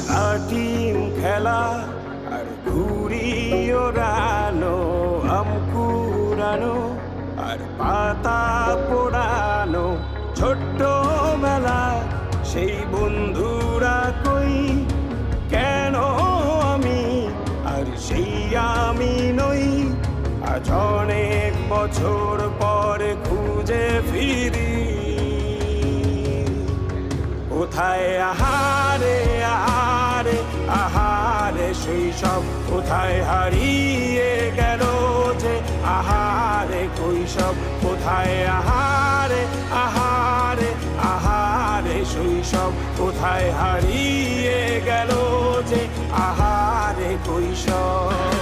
লাটিম খেলা আর ঘুড়ি ওড়ানো, আম কুড়ানো আর পাতা পোড়ানো, ছোট্টবেলা সেই বন্ধুরা কই, কেন আমি আর সেই আমি নই। আজ অনেক বছর পরে খুঁজে ফিরি, কোথায় আহারে আহারে আহারে শৈশব, কোথায় হারিয়ে গেল যে আহারে কৈশব, কোথায় আহারে আহারে আহারে শৈশব, কোথায় হারিয়ে গেল যে আহারে কৈশব।